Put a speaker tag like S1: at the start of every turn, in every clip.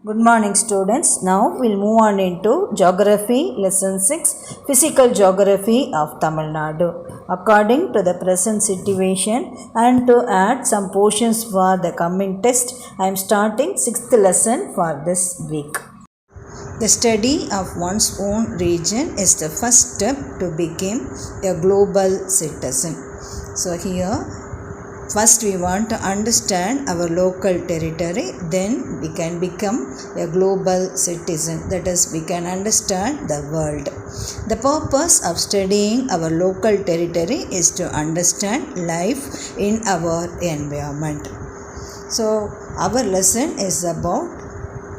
S1: Good morning students. Now we'll move on into Geography Lesson 6 Physical Geography of Tamil Nadu. According to the present situation and to add some portions for the coming test, I am starting 6th lesson for this week. The study of one's own region is the first step to become a global citizen. So here first we want to understand our local territory, then we can become a global citizen, that is we can understand the world. The purpose of studying our local territory is to understand life in our environment. So our lesson is about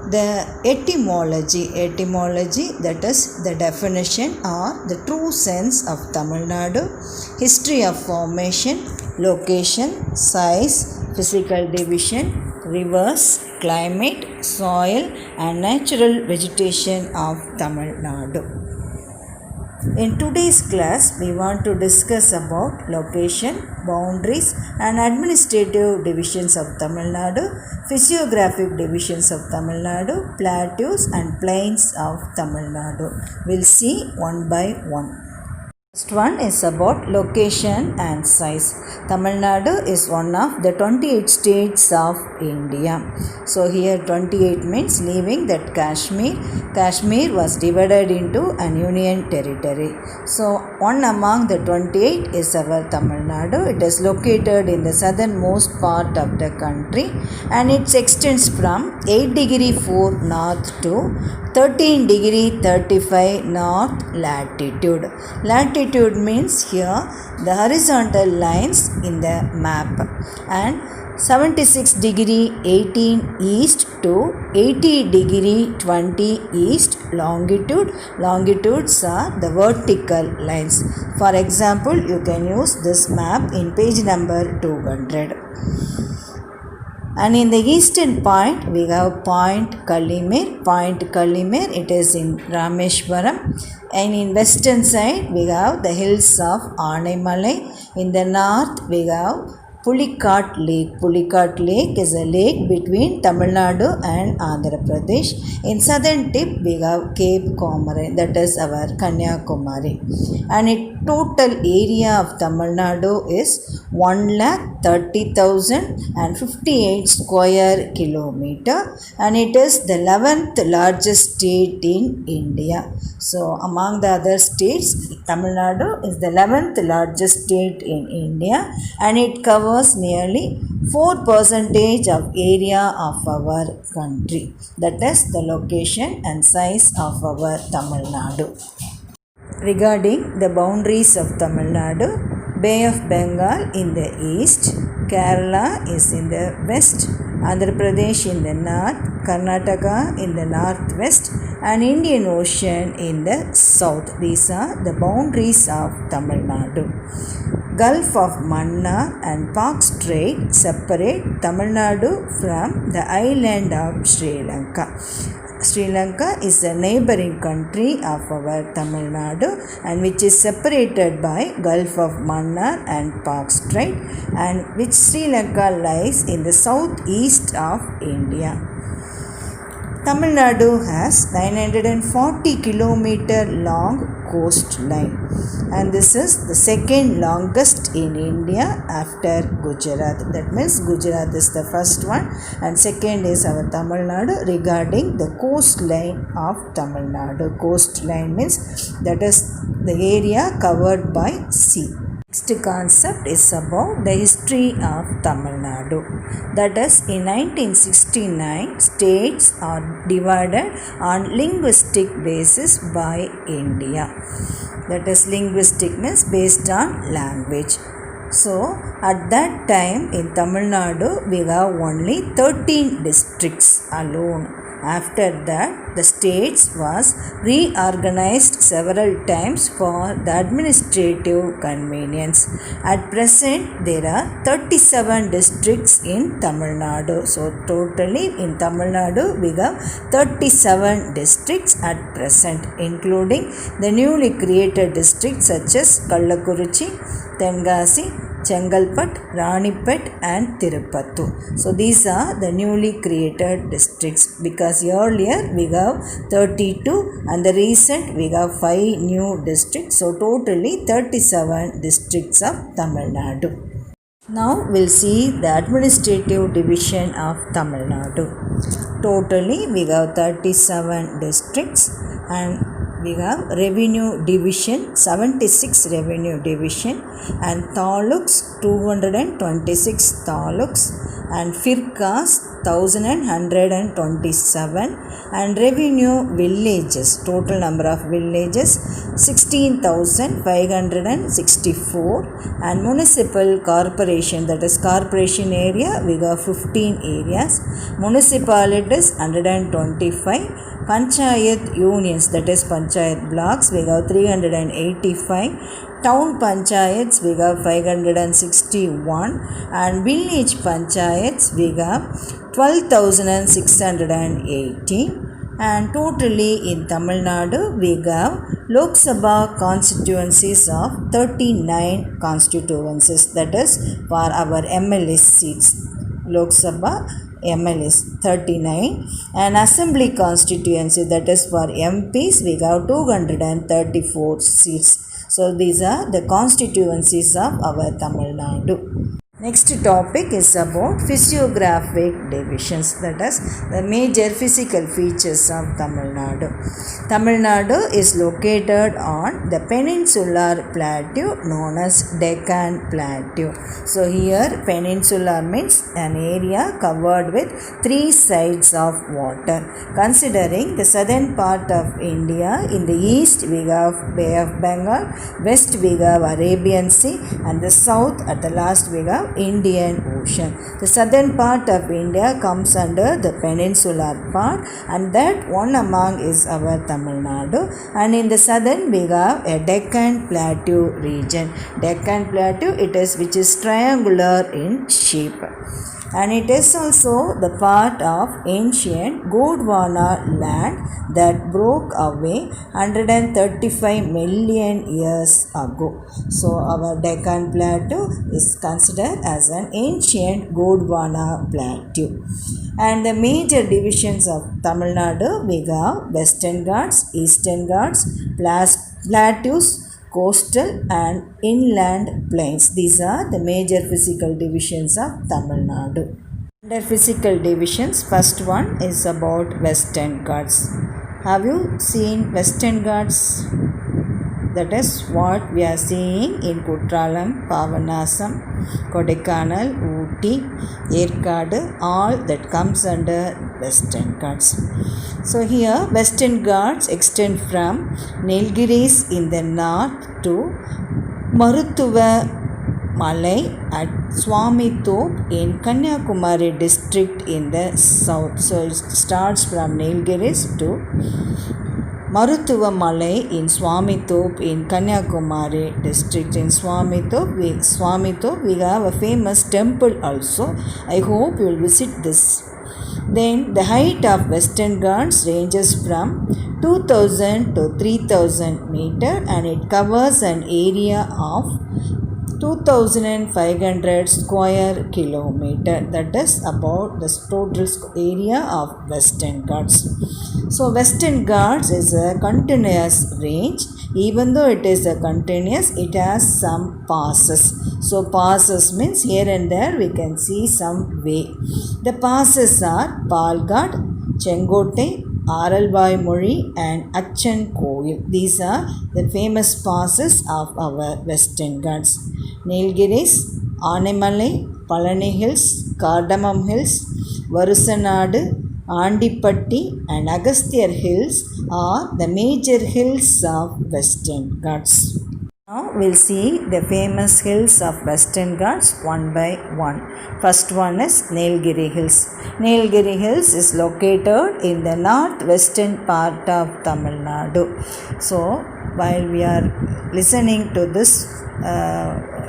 S1: the etymology, that is the definition or the true sense of Tamil Nadu, history of formation, location, size, physical division, rivers, climate, soil and natural vegetation of Tamil Nadu. In today's class, we want to discuss about location, boundaries and administrative divisions of Tamil Nadu, physiographic divisions of Tamil Nadu, plateaus and plains of Tamil Nadu. We'll see one by one. First one is about location and size. Tamil Nadu is one of the 28 states of India. So here 28 means leaving that Kashmir was divided into an union territory. So one among the 28 is our Tamil Nadu. It is located in the southernmost part of the country and it extends from 8 degree 4 north to 13 degree 35 north latitude. Latitude means here the horizontal lines in the map, and 76 degree 18 east to 80 degree 20 east longitude. Longitudes are the vertical lines. For example, you can use this map in page number 200. And in the eastern point, we have Point Kalimir. Point Kalimir, it is in Rameshwaram. And in western side, we have the hills of Anaimalai. In the north, we have Pulikat Lake. Pulikat Lake is a lake between Tamil Nadu and Andhra Pradesh. In southern tip, we have Cape Comorin, that is our Kanyakumari. And its total area of Tamil Nadu is 1,30,058 square kilometer, and it is the 11th largest state in India. So among the other states, Tamil Nadu is the 11th largest state in India, and it covers nearly 4% of area of our country. That is the location and size of our Tamil Nadu. Regarding the boundaries of Tamil Nadu, Bay of Bengal in the east, Kerala is in the west, Andhra Pradesh in the north, Karnataka in the northwest and Indian Ocean in the south. These are the boundaries of Tamil Nadu. Gulf of Mannar and Park Strait separate Tamil Nadu from the island of Sri Lanka. Sri Lanka is a neighboring country of our Tamil Nadu and which is separated by Gulf of Mannar and Park Strait, and which Sri Lanka lies in the southeast of India. Tamil Nadu has 940 kilometer long coastline, and this is the second longest in India after Gujarat. That means Gujarat is the first one and second is our Tamil Nadu regarding the coastline of Tamil Nadu. Coastline means that is the area covered by sea. Next concept is about the history of Tamil Nadu. That is, in 1969, states are divided on linguistic basis by India. That is, linguistic means based on language. So, at that time in Tamil Nadu, we have only 13 districts alone. After that, the states was reorganized several times for the administrative convenience. At present, there are 37 districts in Tamil Nadu. So, totally in Tamil Nadu, we have 37 districts at present, including the newly created districts such as Kallakurichi, Tenkasi, Chengalpet, Ranipet and Tirupattur. So these are the newly created districts, because earlier we have 32 and the recent we have 5 new districts. So totally 37 districts of Tamil Nadu. Now we'll see the administrative division of Tamil Nadu. Totally we have 37 districts, and we have revenue division 76 revenue division, and taluks 226 taluks, and firkas 1127, and revenue villages, total number of villages 16,564, and municipal corporation, that is corporation area, we have 15 areas, municipalities 125, panchayat unions, that is panchayat blocks, we have 385, town panchayats we have 561, and village panchayats we have 12,680. And totally in Tamil Nadu we have Lok Sabha constituencies of 39 constituencies, that is for our MLA seats. Lok Sabha MLAs 39, and assembly constituency, that is for MPs we have 234 seats. So these are the constituencies of our Tamil Nadu. Next topic is about physiographic divisions, that is the major physical features of Tamil Nadu. Tamil Nadu is located on the peninsular plateau known as Deccan Plateau. So here peninsular means an area covered with 3 sides of water. Considering the southern part of India, in the east we have Bay of Bengal, west we have Arabian Sea, and the south at the last we have Indian Ocean. The southern part of India comes under the peninsular part, and that one among is our Tamil Nadu, and in the southern we have a Deccan Plateau region. Deccan Plateau it is, which is triangular in shape, and it is also the part of ancient Gondwana land that broke away 135 million years ago. So our Deccan Plateau is considered as an ancient Gondwana plateau. And the major divisions of Tamil Nadu we have Western Ghats, Eastern Ghats, plateaus, coastal and inland plains. These are the major physical divisions of Tamil Nadu. Under physical divisions, first one is about Western Ghats. Have you seen Western Ghats? That is what we are seeing in Kutralam, Pavanasam, Kodaikanal, Ooty, Yerkadu, all that comes under Western Ghats. So here Western Ghats extend from Nilgiris in the north to Maruthuva Malai at Swamitop in Kanyakumari district in the south. So it starts from Nilgiris to Maruthuva Malai in Swamitop in Kanyakumari district. In Swamitop we have a famous temple also. I hope you will visit this. Then the height of Western Ghats ranges from 2000 to 3000 meter, and it covers an area of 2500 square kilometer. That is about the total area of Western Ghats. So Western Ghats is a continuous range. Even though it is a continuous, it has some passes. So passes means here and there we can see some way. The passes are Palghat, Chengotai, Aralvaimozhi and Achan Koil. These are the famous passes of our Western Ghats. Nilgiris, Animalai, Palani Hills, Cardamom Hills, Varusanadu, Andipatti and Agasthyar Hills are the major hills of Western Ghats. Now we'll see the famous hills of Western Ghats one by one. First one is Nilgiri Hills. Nilgiri Hills is located in the northwestern part of Tamil Nadu. So while we are listening to this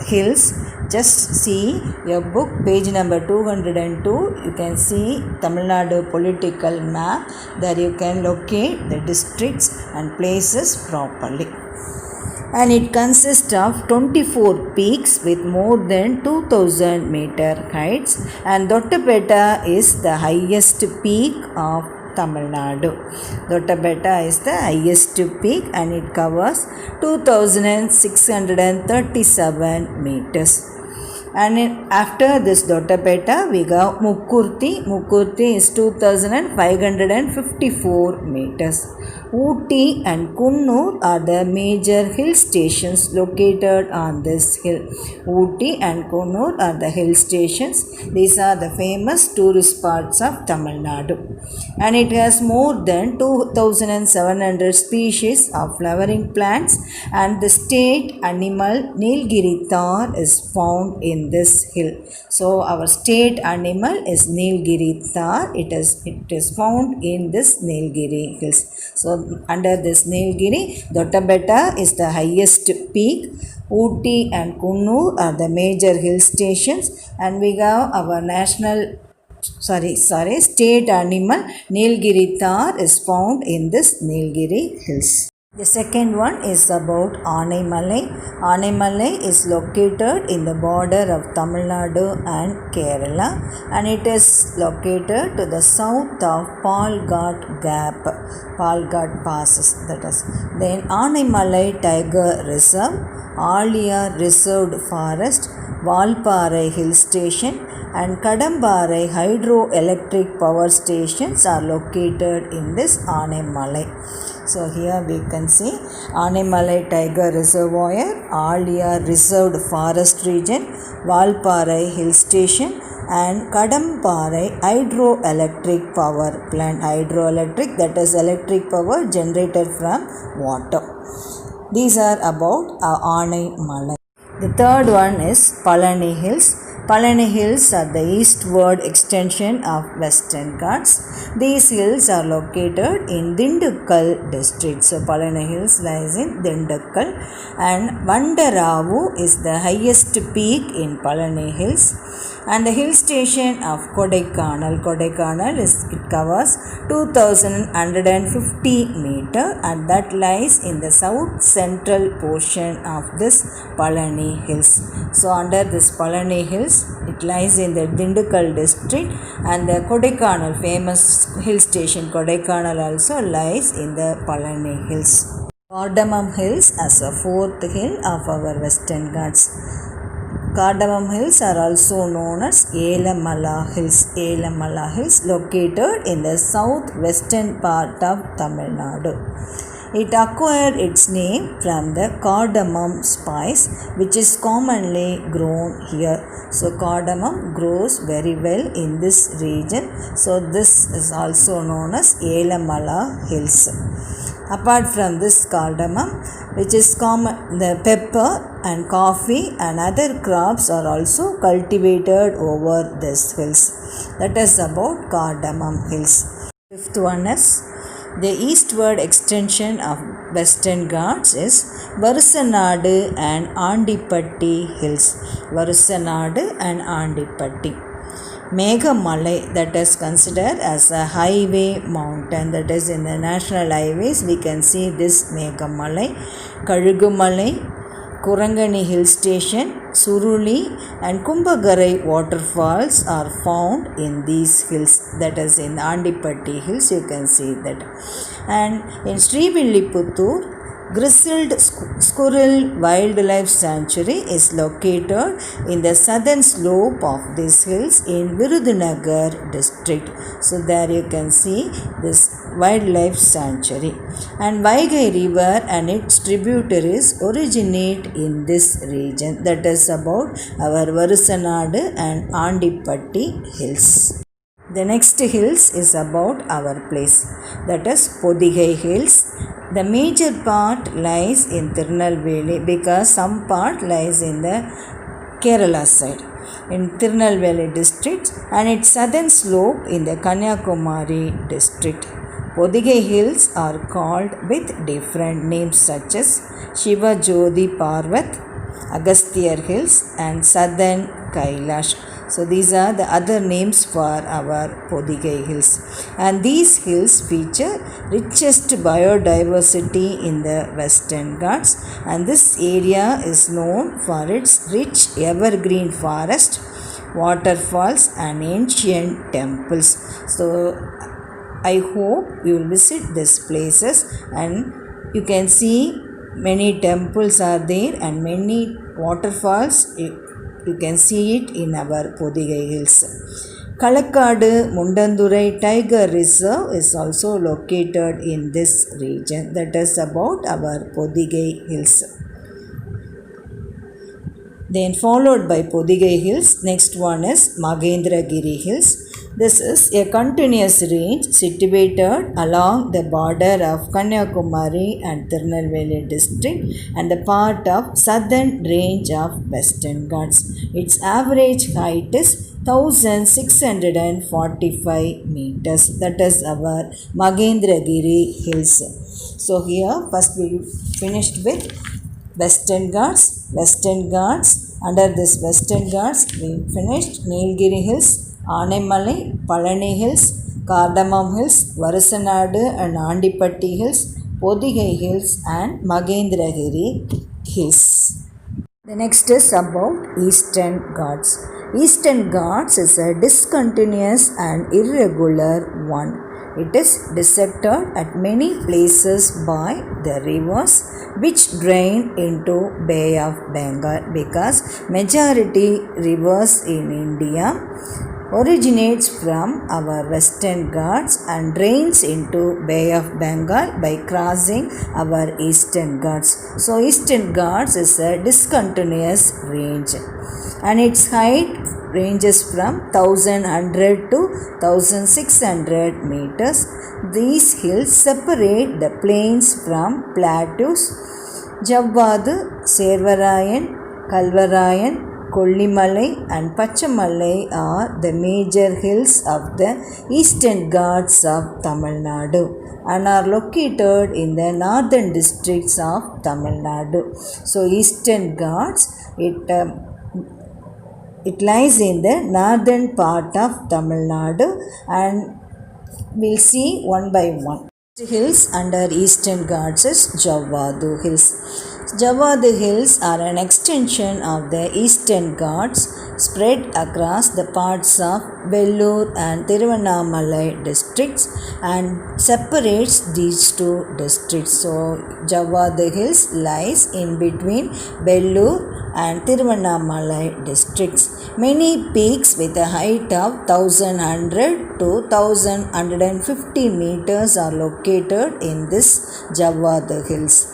S1: hills, just see your book page number 202. You can see Tamil Nadu political map. There you can locate the districts and places properly. and it consists of 24 peaks with more than 2000 meter heights, and Dottapeta is the highest peak of Tamil Nadu. Dottapeta is the highest peak and it covers 2637 meters. And after this Dottapeta we got Mukkurthi. Mukkurthi is 2554 meters. Ooty and Kunnur are the major hill stations located on this hill. Ooty and Kunnur are the hill stations. These are the famous tourist spots of Tamil Nadu. And it has more than 2700 species of flowering plants, and the state animal Nilgiri Thar is found in this hill. So our state animal is Nilgiri Thar. It is found in this Nilgiri hills. So under this Nilgiri, Dottapeta is the highest peak. Ooty and Kunnur are the major hill stations, and we have our state animal Nilgiri Thar is found in this Nilgiri hills. The second one is about Aanaimalai. Aanaimalai is located in the border of Tamil Nadu and Kerala, and it is located to the south of Palghat Gap. Palghat passes, that is. Then Aanaimalai Tiger Reserve, Alia Reserved Forest, Valparai Hill Station and Kadambarai hydroelectric power stations are located in this Aanaimalai. So here we can see Aanaimalai Tiger Reservoir, Alia Reserved Forest Region, Valparai Hill Station and Kadambarai hydroelectric power plant. Hydroelectric, that is electric power generated from water. These are about Aanaimalai. The third one is Palani Hills. Palani Hills are the eastward extension of Western Ghats. These hills are located in Dindukkal district. So Palani Hills lies in Dindukkal, and Vandaravu is the highest peak in Palani Hills. And the hill station of Kodaikanal. Kodaikanal it covers 2150 meter, and that lies in the south central portion of this Palani Hills. So under this Palani Hills, it lies in the Dindukkal district, and the Kodaikanal, famous hill station Kodaikanal, also lies in the Palani Hills. Cardamom Hills as a fourth hill of our Western Ghats. Cardamom Hills are also known as Elamala Hills. Elamala Hills located in the southwestern part of Tamil Nadu. It acquired its name from the cardamom spice, which is commonly grown here. So cardamom grows very well in this region. So this is also known as Elamala Hills. Apart from this cardamom, which is common, the pepper and coffee and other crops are also cultivated over these hills. That is about Cardamom Hills. Fifth one is the eastward extension of Western Ghats is Varusanadu and Andipatti Hills. Varusanadu and Andipatti. Meghamalai, that is considered as a highway mountain, that is in the national highways we can see this Meghamalai. Kalugumalai, Kurangani Hill Station, Suruli and Kumbagarai waterfalls are found in these hills, that is in Andipatti Hills, you can see that. And in Srivilliputtur, Grizzled Squirrel Wildlife Sanctuary is located in the southern slope of these hills in Virudhunagar district. So there you can see this wildlife sanctuary. And Vaigai River and its tributaries originate in this region. That is about our Varusanadu and Andipatti hills. The next hills is about our place, that is Podigai Hills. The major part lies in Tirunelveli because some part lies in the Kerala side in Tirunelveli district, and its southern slope in the Kanyakumari district. Podigai Hills are called with different names such as Shiva Jodi Parvat, Agasthyar Hills and Southern Kailash. So these are the other names for our Podigai Hills. And these hills feature richest biodiversity in the Western Ghats, and this area is known for its rich evergreen forest, waterfalls and ancient temples. So I hope you will visit these places, and you can see many temples are there and many waterfalls. You can see it in our Podigai Hills. Kalakkadu Mundandurai Tiger Reserve is also located in this region. That is about our Podigai Hills. Then followed by Podigai Hills, next one is Magendragiri Hills. This is a continuous range situated along the border of Kanyakumari and Tirunelveli district and the part of southern range of Western Ghats. Its average height is 1645 meters. That is our Magendragiri Hills. So here first we finished with Western Ghats. Under this Western Ghats we finished Nilgiri Hills, Aanaimalai, Palani Hills, Cardamom Hills, Varusanadu and Andipatti Hills, Podigai Hills and Magendragiri Hills. The next is about Eastern Ghats. Eastern Ghats is a discontinuous and irregular one. It is dissected at many places by the rivers which drain into Bay of Bengal, because majority rivers in India originates from our Western Ghats and drains into Bay of Bengal by crossing our Eastern Ghats. So Eastern Ghats is a discontinuous range, and its height ranges from 1100 to 1600 meters. These hills separate the plains from plateaus. Javadu, Servarayan, Kalvarayan, Kollimalai and Pachamalai are the major hills of the Eastern Ghats of Tamil Nadu and are located in the northern districts of Tamil Nadu. So Eastern Ghats, it lies in the northern part of Tamil Nadu, and we'll see one by one. The hills under Eastern Ghats is Javadu Hills. Javadu Hills are an extension of the Eastern Ghats spread across the parts of Vellore and Tiruvannamalai districts and separates these two districts. So Javadu Hills lies in between Vellore and Tiruvannamalai districts. Many peaks with a height of 1100 to 1150 meters are located in this Javadu Hills.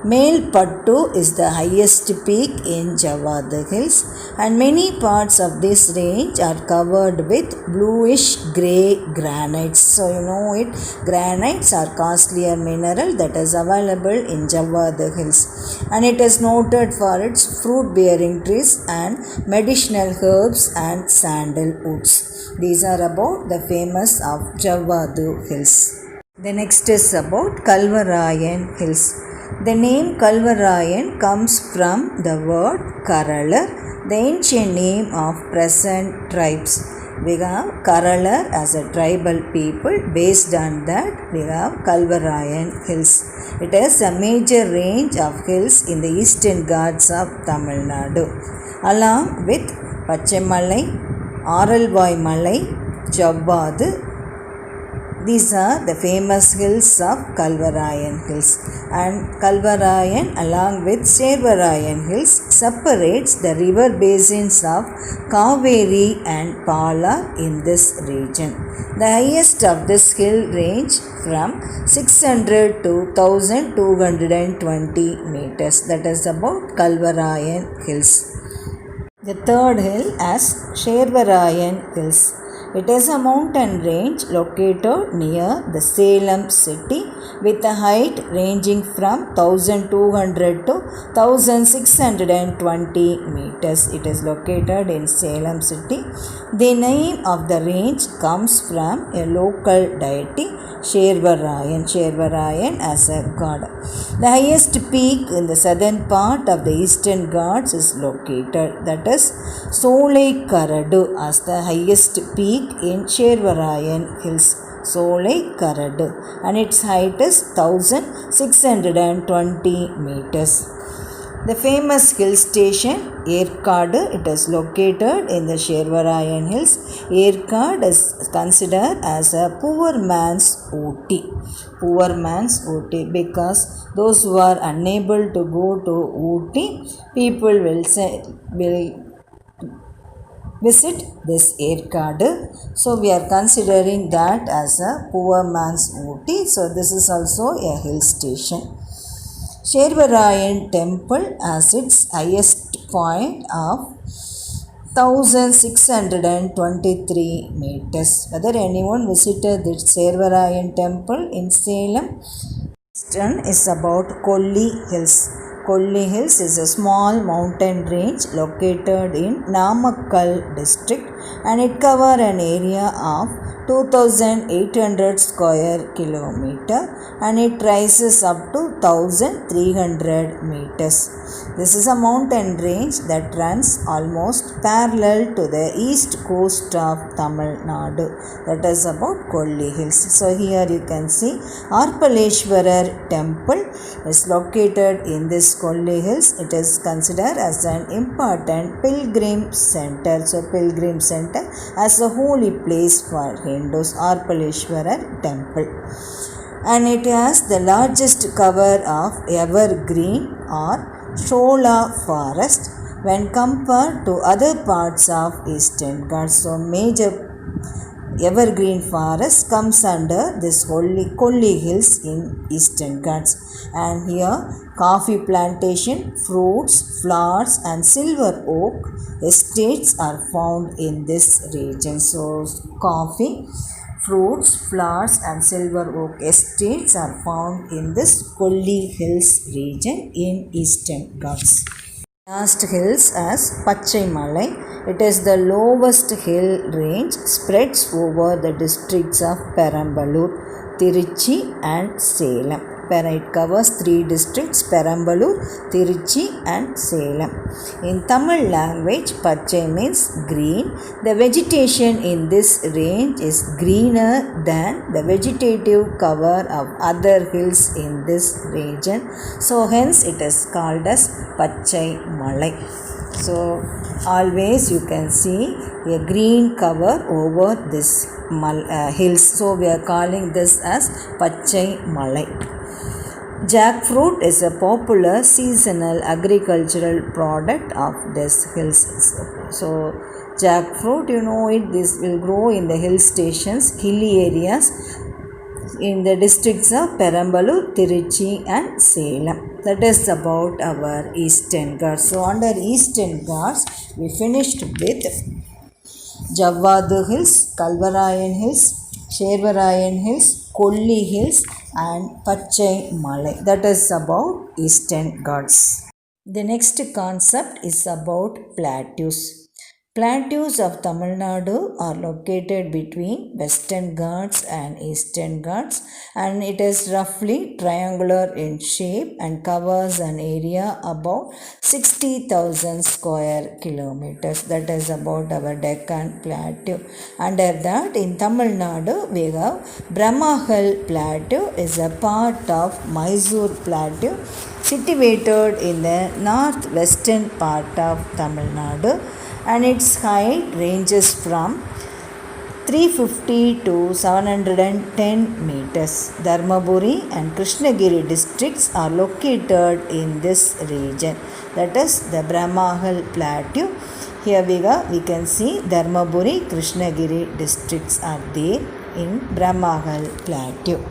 S1: Melpattu is the highest peak in Javadu Hills, and many parts of this range are covered with bluish grey granites. So you know it, granites are costlier mineral that is available in Javadu Hills, and it is noted for its fruit bearing trees and medicinal herbs and sandalwoods. These are about the famous of Javadu Hills. The next is about Kalvarayan Hills. The name Kalvarayan comes from the word Karalar, the ancient name of present tribes. We have Karalar as a tribal people. Based on that, we have Kalvarayan Hills. It is a major range of hills in the Eastern Ghats of Tamil Nadu, along with Pachamalai, Aralvai Malai, Javadu. These are the famous hills of Kalvarayan Hills, and Kalvarayan along with Servarayan Hills separates the river basins of Kaveri and Pala in this region. The highest of this hill range from 600 to 1220 meters. That is about Kalvarayan Hills. The third hill is Servarayan Hills. It is a mountain range located near the Salem city with a height ranging from 1200 to 1620 meters. It is located in Salem city. The name of the range comes from a local deity, Shervarayan as a god. The highest peak in the southern part of the Eastern Ghats is located, that is Solai Karadu, as the highest peak in Shervarayan Hills, Solai Karadu, and its height is 1620 meters. The famous hill station Yerkadu, it is located in the Shervarayan Hills. Yerkadu is considered as a poor man's Ooty. Poor man's Ooty, because those who are unable to go to Ooty, people will visit this Yerkadu. So we are considering that as a poor man's Ooty. So this is also a hill station. Shervarayan temple has its highest point of 1623 meters. Whether anyone visited the Shervarayan temple in Salem, is about Kolli Hills. Kolli Hills is a small mountain range located in Namakkal district, and it covers an area of 2800 square kilometer, and it rises up to 1300 meters. This is a mountain range that runs almost parallel to the east coast of Tamil Nadu. That is about Kolli Hills. So here you can see Arpaleshwarar temple is located in this Kolli Hills. It is considered as an important pilgrim center. So pilgrim center as a holy place for Hindus, Arpaleshwarar temple. And it has the largest cover of evergreen or Shola forest when compared to other parts of Eastern Ghats. So major evergreen forest comes under this Kolli Hills in Eastern Ghats. And here coffee plantation, fruits, flowers and silver oak estates are found in this region. So coffee, fruits, flowers and silver oak estates are found in this Kolli Hills region in Eastern Ghats. Last hills as Pachaimalai. It is the lowest hill range, spreads over the districts of Perambalur, Tiruchi and Salem. It covers 3 districts, Perambalur, Tiruchi and Salem. In Tamil language, Pachai means green. The vegetation in this range is greener than the vegetative cover of other hills in this region. So hence it is called as Pachai Malai. So always you can see a green cover over this hills. So we are calling this as Pachai Malai. Jackfruit is a popular seasonal agricultural product of these hills. So jackfruit, you know it, this will grow in the hill stations, hilly areas in the districts of Perambalur, Tiruchi and Salem. That is about our Eastern Ghats. So under Eastern Ghats, we finished with Javadu Hills, Kalvarayan Hills, Shervarayan Hills, Kolli Hills and Pachai Malai. That is about Eastern Ghats. The next concept is about plateaus. Plateaus of Tamil Nadu are located between Western Ghats and Eastern Ghats, and it is roughly triangular in shape and covers an area about 60,000 square kilometers. That is about our Deccan Plateau. Under that, in Tamil Nadu, we have Brahmahal Plateau is a part of Mysore Plateau, situated in the northwestern part of Tamil Nadu, and its height ranges from 350 to 710 meters. Dharmaburi and Krishnagiri districts are located in this region. That is the Brahmahal Plateau. Here we can see Dharmaburi, Krishnagiri districts are there in Brahmahal Plateau.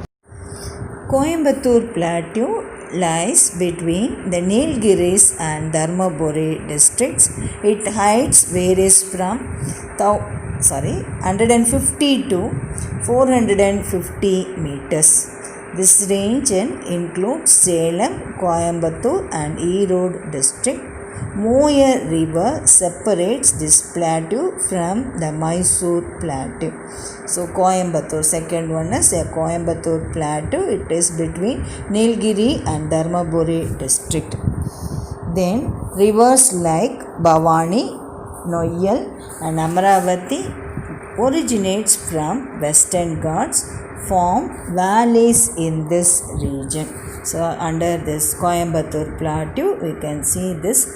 S1: Coimbatore Plateau lies between the Nilgiris and Dharmaburi districts. Its height varies from 150 to 450 meters. This region includes Salem, Coimbatore and Erode district. Moyer River separates this plateau from the Mysore plateau. So Coimbatore, second one is a Coimbatore plateau. It is between Nilgiri and Dharmaburi district. Then rivers like Bhavani, Noyal and Amaravati originates from Western Ghats, form valleys in this region. So under this Coimbatore plateau we can see this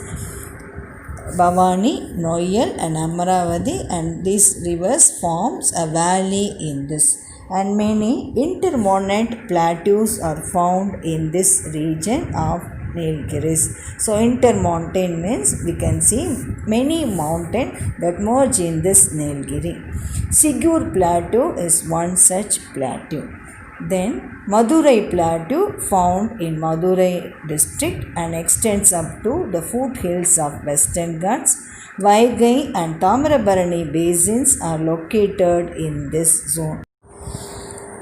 S1: Bhavani, Noyal and Amaravati, and these rivers forms a valley in this, and many intermountain plateaus are found in this region of Nilgiris. So intermountain means we can see many mountains that merge in this Nilgiri. Sigur plateau is one such plateau. Then Madurai plateau found in Madurai district and extends up to the foothills of Western Ghats. Vaigai and Tamarabarani basins are located in this zone.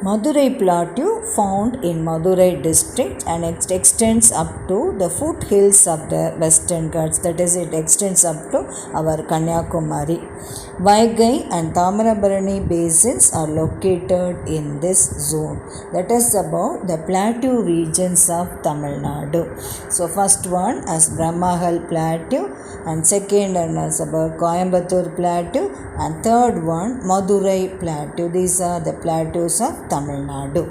S1: Madurai plateau found in Madurai district and it extends up to the foothills of the Western Ghats, that is it extends up to our Kanyakumari. Vaigai and Tamarabarani basins are located in this zone. That is about the plateau regions of Tamil Nadu. So first one as Brahmahal plateau, and second one is about Coimbatore plateau, and third one Madurai plateau. These are the plateaus of Tamil Nadu.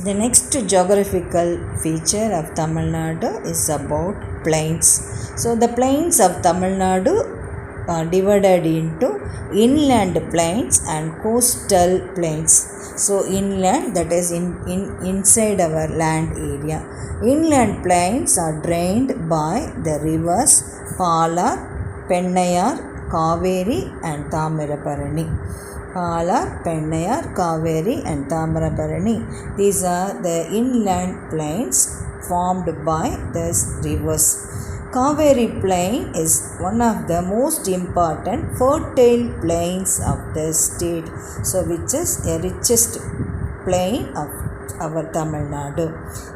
S1: The next geographical feature of Tamil Nadu is about plains. So the plains of Tamil Nadu are divided into inland plains and coastal plains. So inland, that is inside our land area. Inland plains are drained by the rivers Palar, Pennayar, Kaveri and Tamarabarani. Palar, Pennayar, Kaveri and Tamarabarani. These are the inland plains formed by these rivers. Kaveri plain is one of the most important fertile plains of the state, so which is the richest plain of our Tamil Nadu.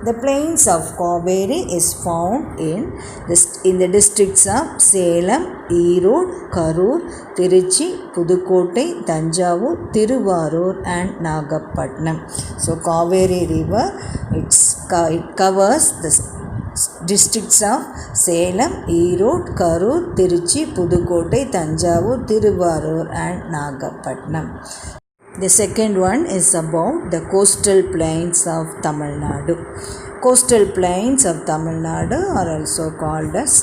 S1: The plains of Kaveri is found in the districts of Salem, Erode, Karur, Tiruchi, Pudukkottai, Thanjavur, Tiruvarur and Nagapattinam. So Kaveri river, it covers the districts of Salem, Erode, Karur, Tiruchi, Pudukkottai, Thanjavur, Tiruvarur and Nagapattinam. The second one is about the coastal plains of Tamil Nadu. Coastal plains of Tamil Nadu are also called as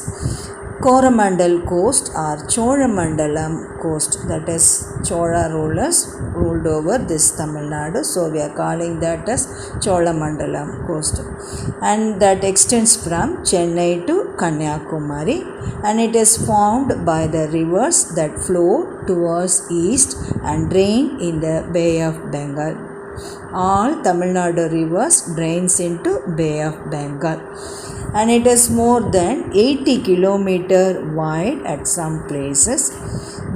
S1: Coromandel coast or Cholamandalam coast, that is Chola rulers ruled over this Tamil Nadu, so we are calling that as Cholamandalam coast, and that extends from Chennai to Kanyakumari, and it is formed by the rivers that flow towards east and drain in the Bay of Bengal. All Tamil Nadu rivers drains into Bay of Bengal, and it is more than 80 km wide at some places.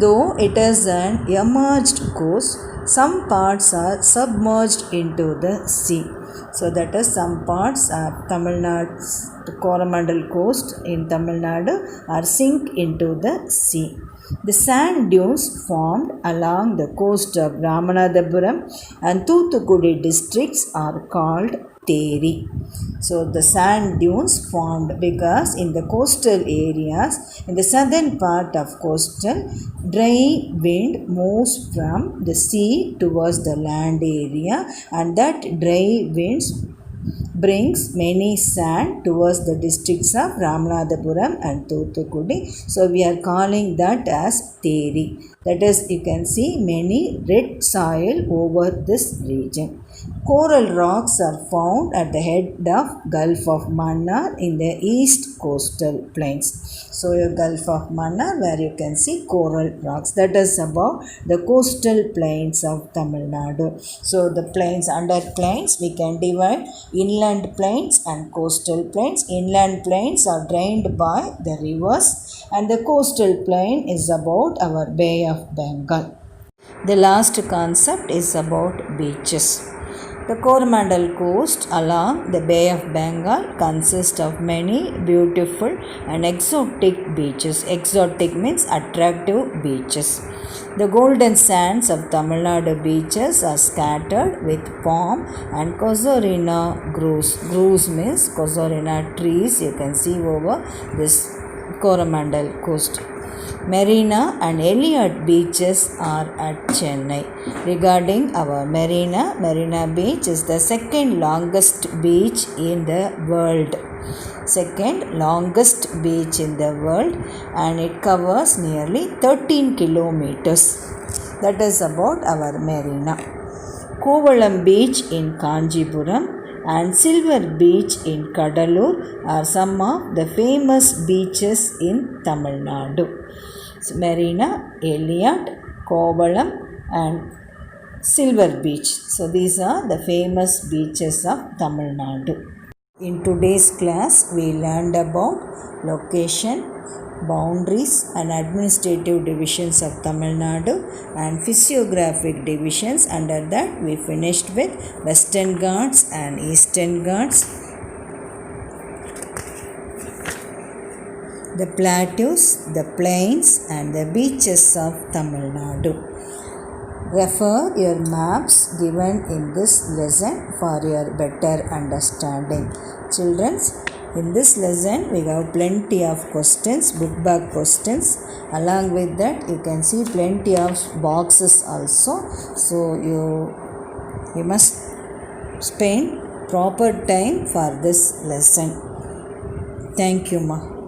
S1: Though it is an emerged coast, some parts are submerged into the sea. So that is some parts of Tamil Nadu's Coromandel coast in Tamil Nadu are sink into the sea. The sand dunes formed along the coast of Ramanathapuram and Thoothukudi districts are called Teri. So the sand dunes formed because in the coastal areas, in the southern part of coastal, dry wind moves from the sea towards the land area, and that dry winds brings many sand towards the districts of Ramanathapuram and Thoothukudi. So we are calling that as Teri. That is, you can see many red soil over this region. Coral rocks are found at the head of Gulf of Mannar in the east coastal plains. So your Gulf of Mannar, where you can see coral rocks. That is about the coastal plains of Tamil Nadu. So the plains, under plains we can divide inland plains and coastal plains. Inland plains are drained by the rivers, and the coastal plain is about our Bay of Bengal. The last concept is about beaches. The Coromandel coast along the Bay of Bengal consists of many beautiful and exotic beaches. Exotic means attractive beaches. The golden sands of Tamil Nadu beaches are scattered with palm and casuarina groves. Groves means casuarina trees you can see over this Coromandel coast. Marina and Elliot beaches are at Chennai. Regarding our Marina Beach is the second longest beach in the world. Second longest beach in the world, and it covers nearly 13 kilometers. That is about our Marina. Kovalam Beach in Kanjipuram and Silver Beach in Kadalur are some of the famous beaches in Tamil Nadu. So, Marina, Elliot, Kovalam and Silver Beach. So these are the famous beaches of Tamil Nadu. In today's class we learned about location, boundaries and administrative divisions of Tamil Nadu and physiographic divisions. Under that we finished with Western Ghats and Eastern Ghats, the plateaus, the plains and the beaches of Tamil Nadu. Refer your maps given in this lesson for your better understanding. Children, in this lesson we have plenty of questions, book back questions. Along with that you can see plenty of boxes also. So you must spend proper time for this lesson. Thank you, Ma.